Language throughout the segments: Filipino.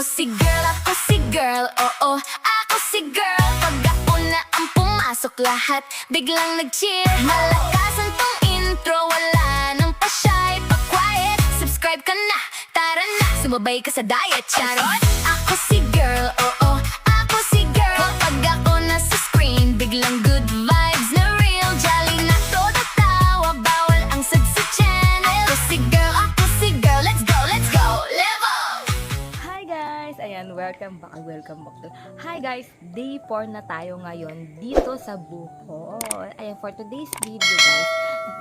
Ako si girl, oo, ako si girl. Pag ako na ang pumasok lahat, biglang nag-cheer. Malakasan tong intro, wala nang pa-shy, pa-quiet. Subscribe ka na, tara na, sumabay ka sa diet, charot. Ako si girl, oo, ako si girl. Pag ako na sa screen, biglang good vibes na real. Jolly na todo tawa, bawal ang sad sa channel. Ako si girl, let's go, level! Hi guys! Ayan, welcome back to... Hi guys! Day 4 na tayo ngayon dito sa Bohol. Ayan, for today's video guys,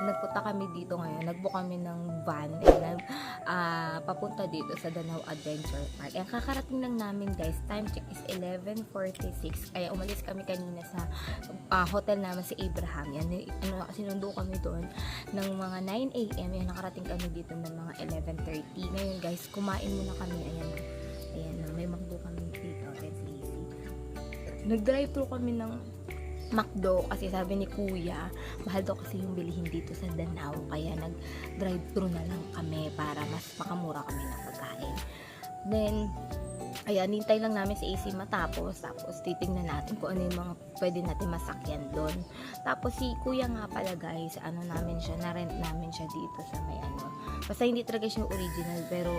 nagpunta kami dito ngayon. Nagbook kami ng van. Ayan, papunta dito sa Danau Adventure Park. Ayan, kakarating lang namin guys. Time check is 11:46. Kaya umalis kami kanina sa hotel naman si Abraham. Yan, sinundo kami doon ng mga 9 AM. Ayan, nakarating kami dito ng mga 11:30. Ngayon guys, kumain muna kami. Ayan, may McDo kami dito. Ayan, si Easy. Nag-drive-thru kami ng McDo kasi sabi ni Kuya, mahal daw kasi yung bilihin dito sa Danau. Kaya nag-drive-thru na lang kami para mas makamura kami ng pagkain. Then, ayan, hintay lang namin si AC matapos. Tapos, titingnan natin kung ano yung mga pwede natin masakyan doon. Tapos, si Kuya nga pala guys, namin siya, na-rent namin siya dito sa may basta hindi talaga siya original, pero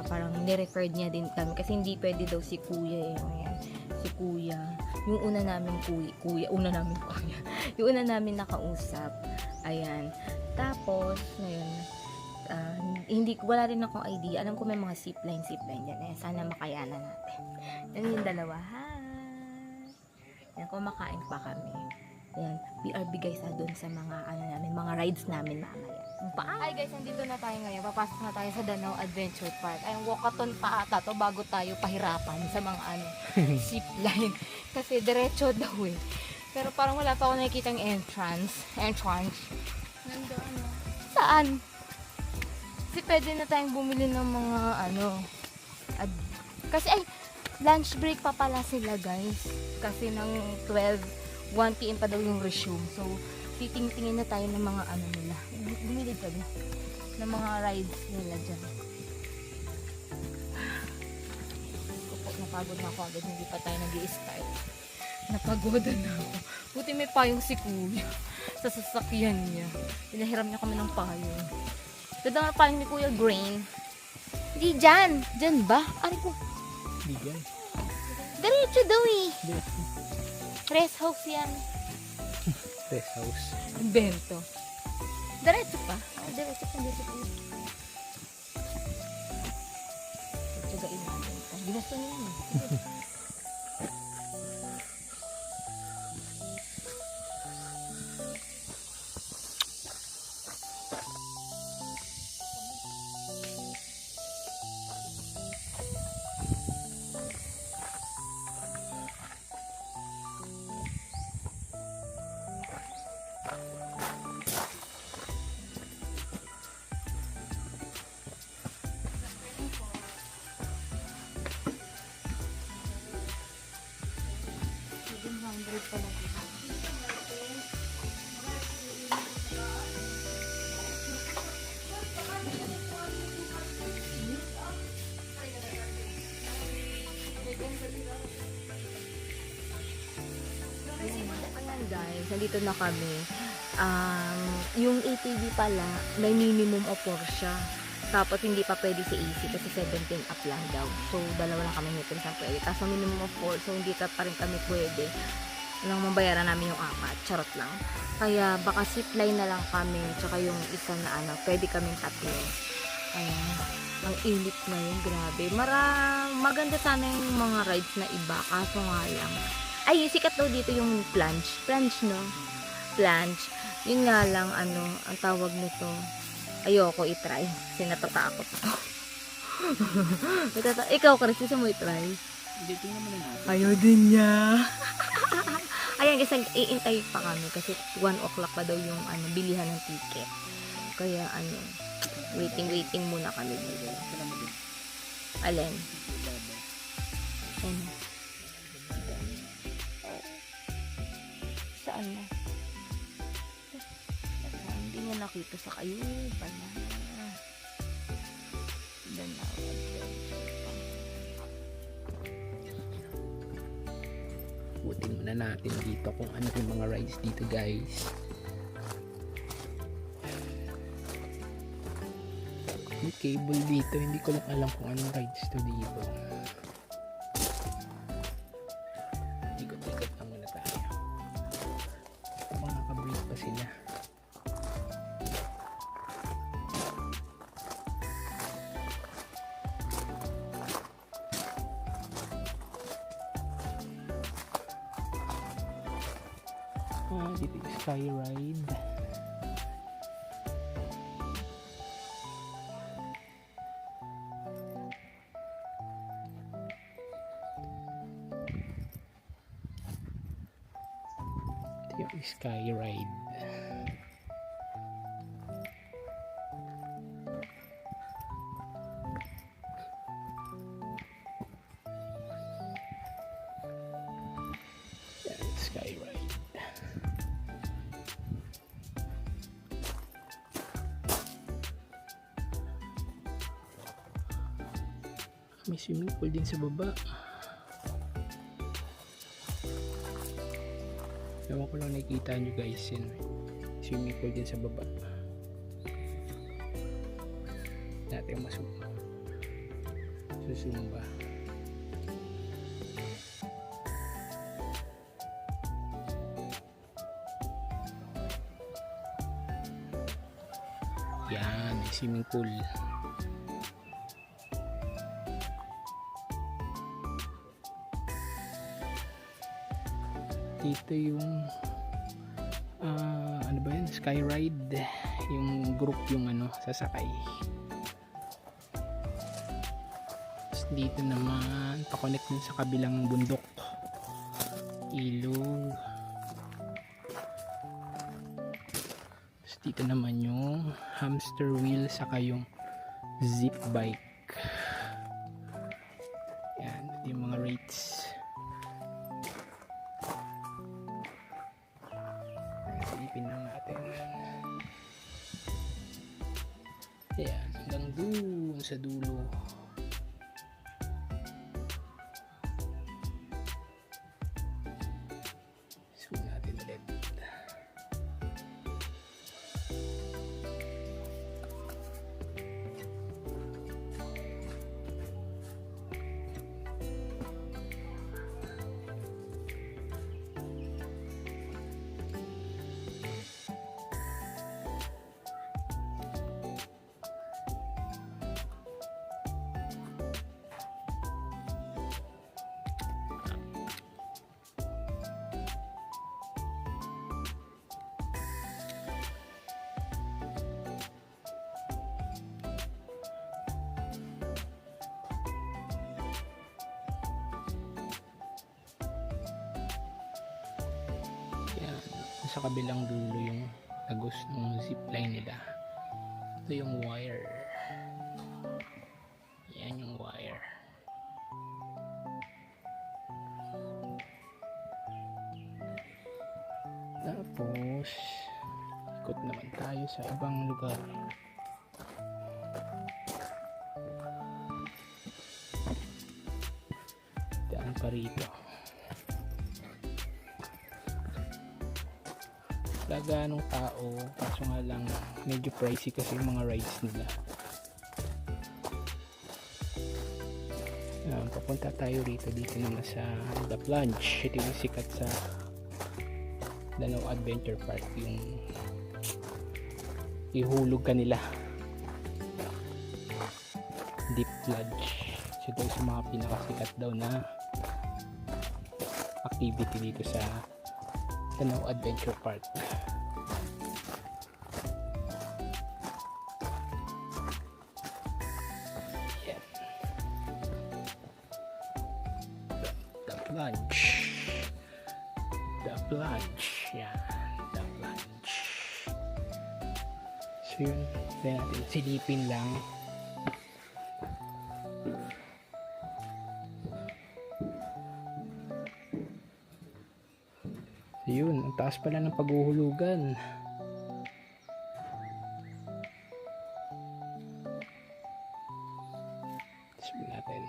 parang ni-referred niya din kami. Kasi hindi pwede daw si Kuya eh. Ayan, si Kuya. Yung una namin yung una namin nakausap. Ayan. Tapos, ngayon, wala rin akong idea. Alam ko may mga zipline dyan. Ayan, sana makayanan natin. Yan yung dalawa. Ayan, kumakain pa kami. Ayan, BRB guys doon sa mga mga rides namin mamaya. Hi guys, nandito na tayo ngayon. Papasok na tayo sa Danau Adventure Park. Ayun, walkathon pa ata to bago tayo pahirapan sa mga zipline. Kasi diretso daw eh. Pero parang wala pa ako nakikitang entrance. Nando Saan? Kasi pwede na tayong bumili ng mga kasi lunch break pa pala sila guys. Kasi ng 1 PM pa daw yung resume. So, titingin na tayo ng mga nila. Bumili kami ng mga rides nila dyan. Napagod na ako agad. Hindi pa tayo nag-i-start. Napagodan na ako. Buti may payong si Kuya sa sasakyan niya. Pinahiram niya kami ng payong. Ganda nga payong ni Kuya, green. Hindi dyan. Dyan ba? Ari ko. Hindi dyan. Diretso daw eh. Diretso. Rest house yan. Rest house. Bento. Diretso pa. Diretso pa. Tsagain natin. Ginasto niya yun. Ayan guys, nandito na kami. Yung ATV pala, may minimum of 4 siya. Tapos hindi pa pwede si AC kasi 17 up lang daw. So dalawa lang kami nito sa pwede. Tapos minimum of 4, so hindi pa rin kami pwede. Lang mabayaran namin yung 4, charot lang. Kaya baka zipline na lang kami, tsaka yung isa na pwede kaming 3. Ayan, ang init na yun, grabe. Maganda sana yung mga rides na iba, kaso nga lang. Ay, sikat daw dito yung plunge, no? Plunge. Yun nga lang, ang tawag nito, ayoko i-try. Kasi natatakot ako. Ikaw, Chris, gusto mo i-try? Hindi, tingnan mo na natin. Ayaw din niya. Ayan, kasi iintay pa kami kasi 1 o'clock pa daw yung bilihan ng ticket. Kaya waiting muna kami dito. Alin? Saan na? Hindi niya nakita sa kayo pala. Danau Adventure Park. ikutin muna natin dito kung ano yung mga rides dito guys. May cable dito, hindi ko lang alam kung anong rides to dito. Ikot-ikot lang muna tayo. Makaka-break pa sila. Dito yung Sky Ride. Ito yung Sky Ride. Yan, Sky Ride. May swimming pool din sa baba. Ewan ko lang nakikita nyo guys yun. Swimming pool din sa baba. Natin susumba. Yan, may swimming pool. Dito yung ano ba yun? Sky Ride, yung group yung sasakay. Tapos dito naman pa-connect dun sa kabilang bundok, ilog. Tapos dito naman yung hamster wheel saka yung zip bike. Yan, ito yung mga rates. Silipin lang natin. Ayan, hanggang doon sa dulo. Zoom natin ulit. Sa kabilang dulo yung tagos ng zipline nila. Ito yung wire. Yan yung wire. Tapos ikot naman tayo sa ibang lugar. Daan pa rito. Ganong tao, kaso nga lang medyo pricey kasi yung mga rides nila. Papunta tayo rito, dito naman sa The Plunge. Ito yung sikat sa Danau Adventure Park, yung ihulog ka nila, deep plunge. So ito yung sa mga pinakasikat daw na activity dito sa Danau Adventure Park. The plunge. Yan, the plunge. So yun, kaya natin silipin lang. So yun, ang taas pala ng paghuhulugan. Sabihin natin.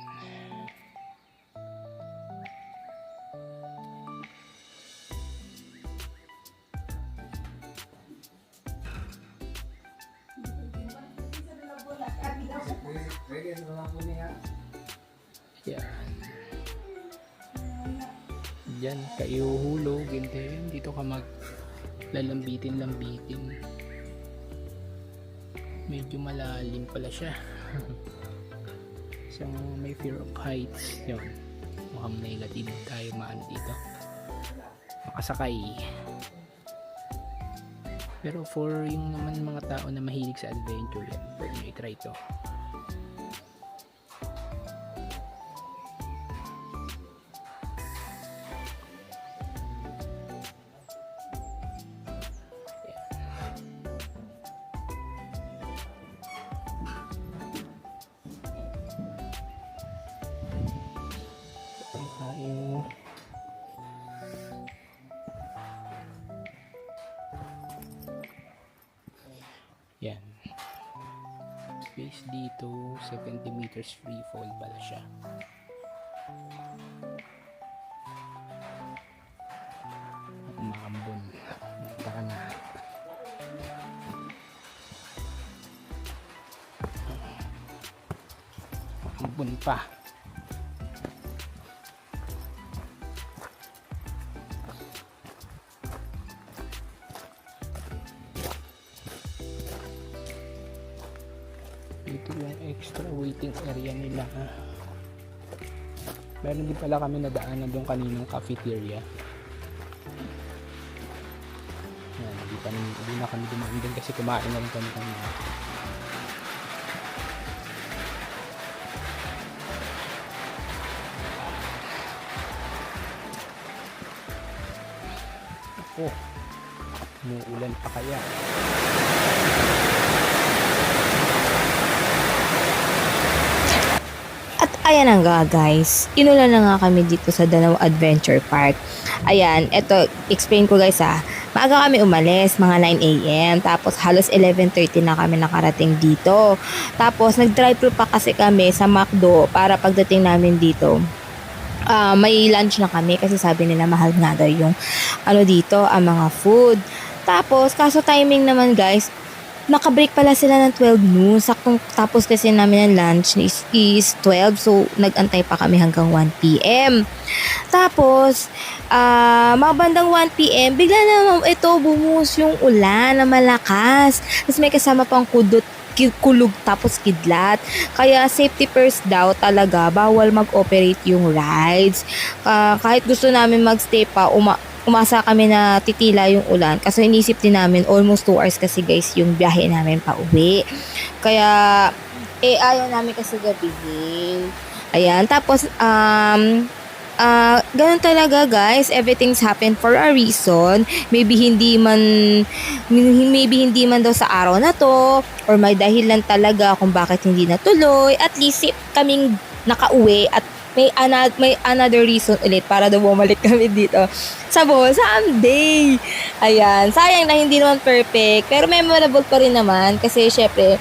Yan. Diyan ka ihuhulog, hindi. Dito ka lambitin. Medyo malalim pala siya. So, may fear of heights. Yun. Mukhang negative tayo maano dito. Makasakay. Pero for yung naman mga tao na mahilig sa adventure, yan, pwede nyo i-try to. Tayo. Yan. Space dito, 70 meters free fall pala siya. Umambon. Tara na. Umambon pa. Ito yung extra waiting area nila. Meron din pala kami nadaanan doon kaninang cafeteria. Yan, hindi na kami dumaan din kasi kumain na rin kami kanina. Ako, umuulan pa kaya. At ayan na nga guys, inulan na nga kami dito sa Danau Adventure Park. Ayan, eto, explain ko guys maaga kami umalis, mga 9 AM. Tapos halos 11:30 na kami nakarating dito. Tapos nag-drive-thru pa kasi kami sa McDo para pagdating namin dito. May lunch na kami kasi sabi nila mahal nga daw yung dito, ang mga food. Tapos, kaso timing naman guys, nakabreak pala sila ng 12 noon. Saktong tapos kasi namin ang lunch is 12. So, nag-antay pa kami hanggang 1 PM. Tapos, mga bandang 1 PM, bigla naman ito bumuhos yung ulan na malakas. Tapos may kasama pang kulog tapos kidlat. Kaya safety first daw talaga, bawal mag-operate yung rides. Kahit gusto namin magstay pa, umasa kami na titila yung ulan kasi inisip din namin almost 2 hours kasi guys yung biyahe namin pa uwi. Kaya ayaw namin kasi gabihin. Ayan, tapos ganun talaga guys, everything's happened for a reason. Maybe hindi man daw sa araw na to or may dahilan talaga kung bakit hindi natuloy. At least kaming nakauwi at may another reason ulit para daw bumalik kami dito sa Bohol someday. Ayan, sayang na hindi naman perfect pero memorable pa rin naman kasi syempre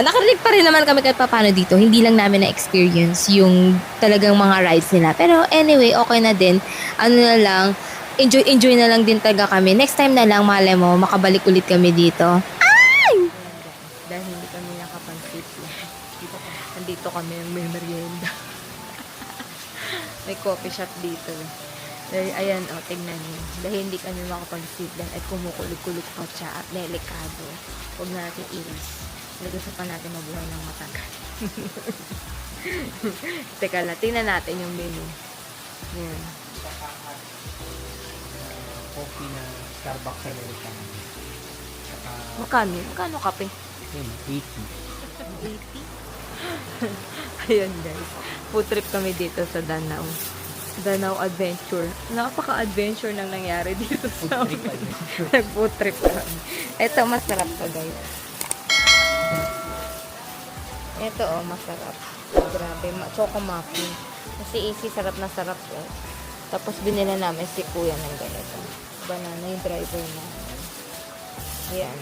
nakarinig pa rin naman kami kahit paano dito. Hindi lang namin na-experience yung talagang mga rides nila. Pero anyway, okay na din. Na lang, enjoy na lang din talaga kami. Next time na lang, malay mo, makabalik ulit kami dito. Ay! Dahil hindi kami nakapag-sit. Nandito kami ng may merienda. May coffee shop dito. Ayan, tignan niyo. Dahil hindi kami makapag-sit lang at kumukulog-kulog pa siya at delikado. Huwag natin iris. Gusto pa natin mabuhay ng matagal. Teka lang, tingnan natin yung menu. Yan. Coffee na Starbucks American. Magkano kape? Yun, 80. 80? Ayan guys. Food trip kami dito sa Danau. Danau Adventure. Napaka-adventure nang nangyari dito sa amin. Nag-food trip kami. Ito, masarap to guys. Ito masarap. Grabe, choco muffin. Kasi easy, sarap na sarap eh. Tapos binila namin si kuya ng ganito. Banana yung driver namin. Ayan.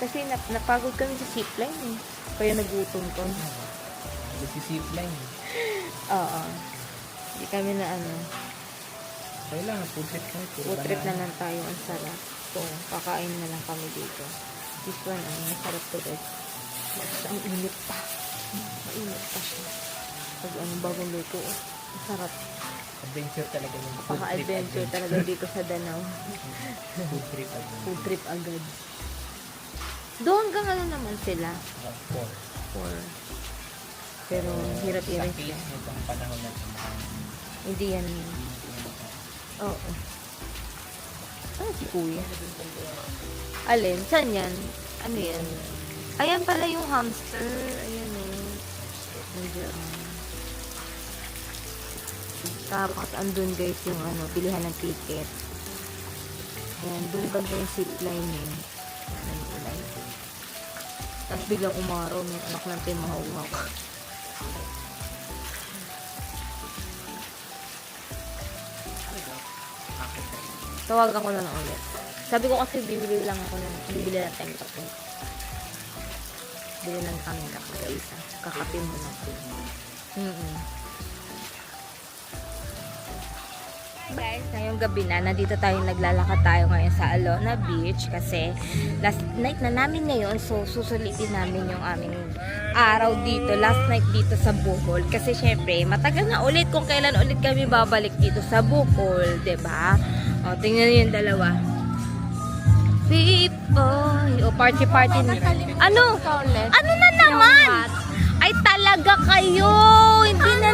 Kasi napagod kami sa zipline eh. Kaya nagutom ko. Si zipline. Oo. Hindi kami na Kailangan, food trip kami. Food trip na lang tayo. Ang sarap. So, kakain na lang kami dito. This one, masarap to guys. Ang init pa. Mainit pa siya. Pag bagong luto. Masarap. Adventure talaga yung Paka-adventure talaga dito sa Danau. Food trip agad. Food trip agad. Doon hanggang ano naman sila? 4. Pero hirap Sa i-rest case yan. nitong panahon na ito, Hindi yan. Oo. Ano si Kuya? Alin? Saan yan? Ano yan? Ayan pala yung hamster. Ayan eh. Nandiyan. Tapos andun guys yung ano, pilihan ng ticket. Ayan, doon banda yung zipline eh. Zipline. Tapos biglang umaraw, may anak ng timahawak. Tawagan ko na lang ulit. Sabi ko kasi bibili lang time kape. Bili lang kami kape sa isa. Kakapin mo na. Guys, ngayong gabi na, nandito tayo, naglalakad tayo ngayon sa Alona Beach kasi last night na namin ngayon, so susulitin namin yung aming araw dito, last night dito sa Bohol kasi syempre, matagal na ulit kung kailan ulit kami babalik dito sa Bohol, 'di ba? O, tingnan niyo yung dalawa. Boy, o party na. Ano? Ano na naman? Ay talaga kayo, hindi na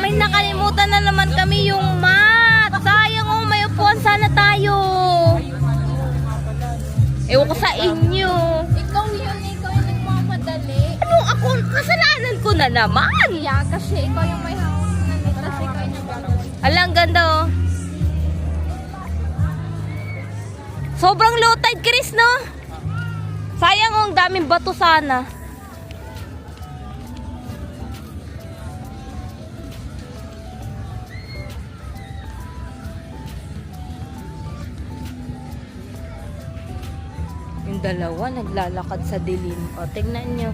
may nakalimutan na naman kami yung mat. Sayang oh, may upuan sana tayo. Ewan ko sa inyo. Ikaw yung nagmamadali. Ano ako? Kasalanan ko na naman. Yeah, kasi ikaw yung may hawak na nito. Kasi ikaw yung nagmamadali. Alang ganda oh. Sobrang low tide, Chris, no? Sayang oh, ang daming bato sana. Yung dalawa naglalakad sa dilim. O, tingnan nyo.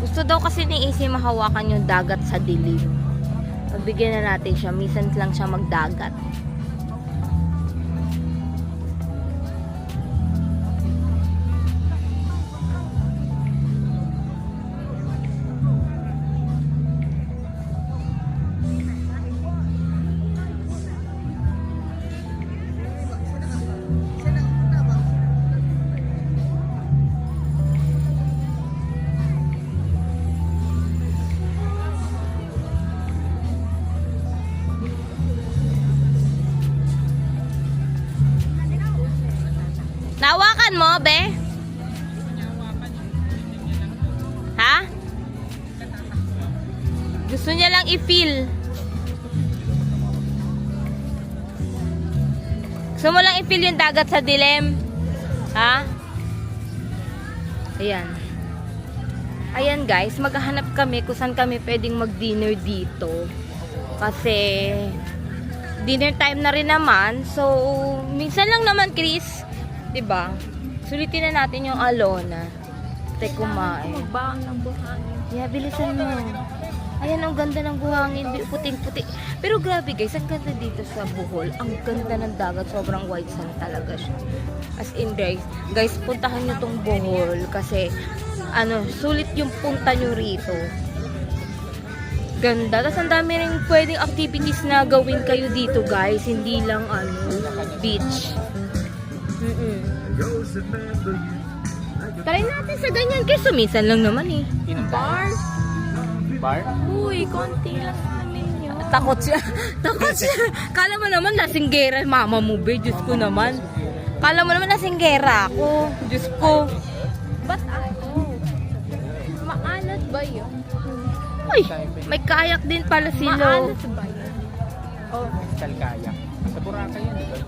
Gusto daw kasi ni Isi mahawakan yung dagat sa dilim. Pagbigyan na natin siya. Minsan lang siya magdagat. Nawakan mo, be? Ha? Gusto niya lang i-feel. Gusto mo lang i-feel yung dagat sa dilim? Ha? Ayan. Ayan guys, maghahanap kami kung saan kami pwedeng mag-dinner dito. Kasi dinner time na rin naman. So, minsan lang naman, Chris. Diba? Sulitin na natin yung Alona. Tay kumain. Magbaang ng buhangin. Yeah, bilisan mo. Ayan, ang ganda ng buhangin. Puting-puti. Pero grabe guys, ang ganda dito sa Bohol. Ang ganda ng dagat. Sobrang white sand talaga siya. As in guys, puntahan nyo tong Bohol. Kasi, sulit yung punta nyo rito. Ganda. Tapos ang dami rin pwedeng activities na gawin kayo dito guys. Hindi lang beach. Try natin sa ganyan kasi sumisan lang naman eh. Bar? Bar? Uy, konti lang namin yun. Takot siya. Takot siya. Kala mo naman lasinggera mama mo be. Diyos ko naman. Kala mo naman lasinggera ako. Diyos ko. Ba't ako? Maalat ba yun? Uy, may kayak din pala sila. Maalat ba yun? Oh, crystal kayak. Sa Boracay yan, di ba?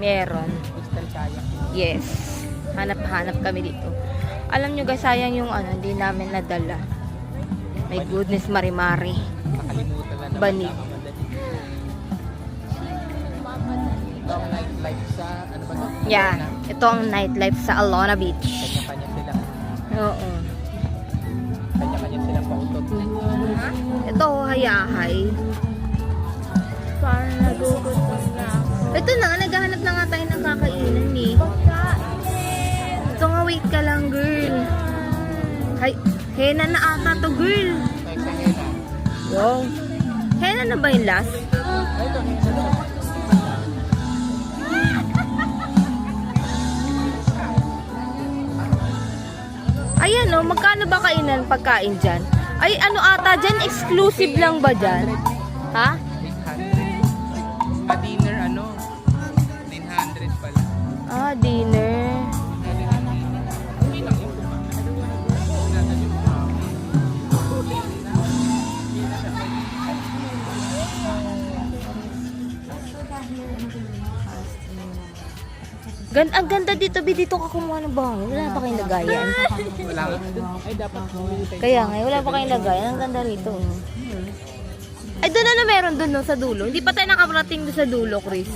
Meron. Crystal kayak. Yes. Hanap-hanap kami dito. Alam nyo guys, sayang yung hindi namin nadala. My goodness, mari-mari. Nakalimutan na naman. Banig. Ito ang nightlife sa, ano ba ito? Yeah, ito ang nightlife sa Alona Beach. Kanya-kanya sila. Oo. Kanya-kanya silang pautot. Ito, hayahay. Parang nagugutom na ako. Ito na, naghahanap na nga tayo ng kakainan eh. Pagkain! Ito nga, wait ka lang girl. Hay, henna na ata to, girl. Ay, sa hena. Wow. Henna na ba yung last? Ay, ito, hena. Ayan oh, magkano ba kainan pagkain dyan? Ay, ano ata dyan? Exclusive lang ba dyan? Ha? 800. Sa dinner, 900 pala. Ah, dinner. Okay lang yun. Ang ganda dito, dito ka kumuha ng bangin. Wala pa kayong lagayan. Wala nga. Ay, dapat bumili tayo. Kaya nga, wala pa kayong lagayan. Ang ganda rito. Ay, doon ano meron doon no, sa dulo? Hindi pa tayo nakaparating doon sa dulo, Chris.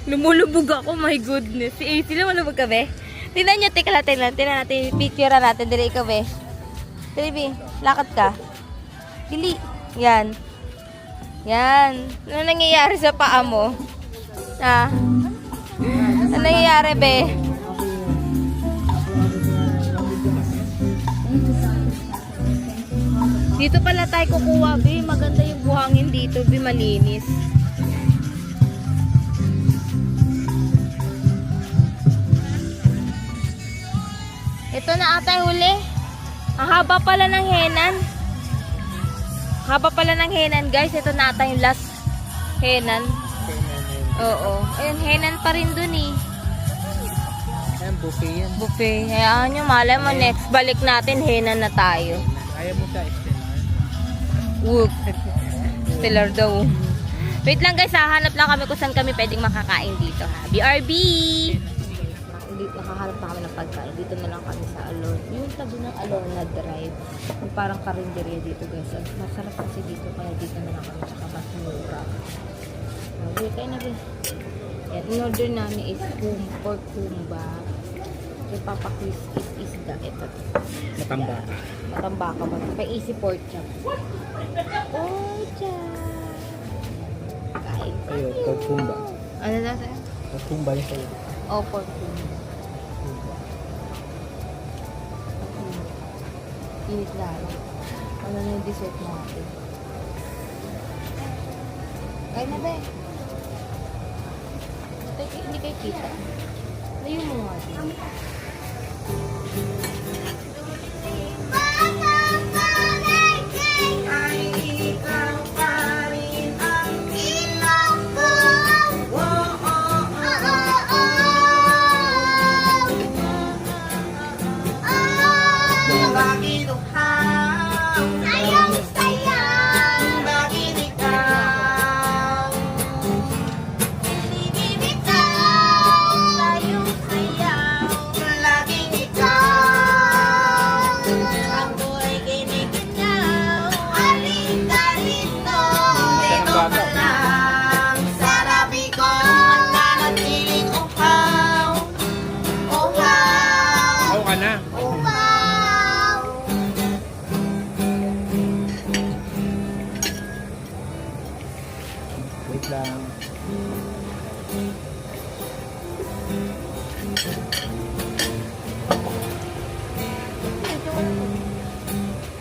Lumulubog ako, my goodness. Si AC, lumulubog ka, be? Tingnan nyo, tingnan natin, picture natin, dili ikaw, be. Dili, be, lakad ka. Dili, yan. Yan. Ano nangyayari sa paa mo? Ah. Ano nangyayari, be? Dito pala tayo kukuha, be. Maganda yung buhangin dito, be. Malinis. Ito na ata yung huli. Ang haba pala ng henan. Haba pala ng henan, guys. Ito na ata yung last henan. Oo. Ayun, henan pa rin dun eh. Ayan, buffet yan. Buffet. Hayaan nyo, malay mo next balik natin, henan na tayo. Ayaw mo sa SNR. Wook. Stellar daw. Wait lang guys, hahanap lang kami kung saan kami pwedeng makakain dito ha. BRB! Nakahanap na kami ng pagkain. Dito na lang kami sa Alon. Yung tabi ng Alona Drive. Yung parang karinderya dito guys. Masarap kasi dito kaya dito na lang kami tsaka mas mura. Okay, kayo na guys. Yan, in-order namin is pork kumba. Yung Papa Chris is isda. Ito. Matambaka. Matambaka ba? May easy pork chop. Oh, chop. Kain tayo. Ayun, pork kumba. Ano na sa'yo? Pork kumba yung sa'yo. Oh, pork kumba. Init na lang. Ano na yung dessert natin? Kain na ba eh? Hindi kayo kita. Layo mo nga din. Wait lang.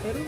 Pero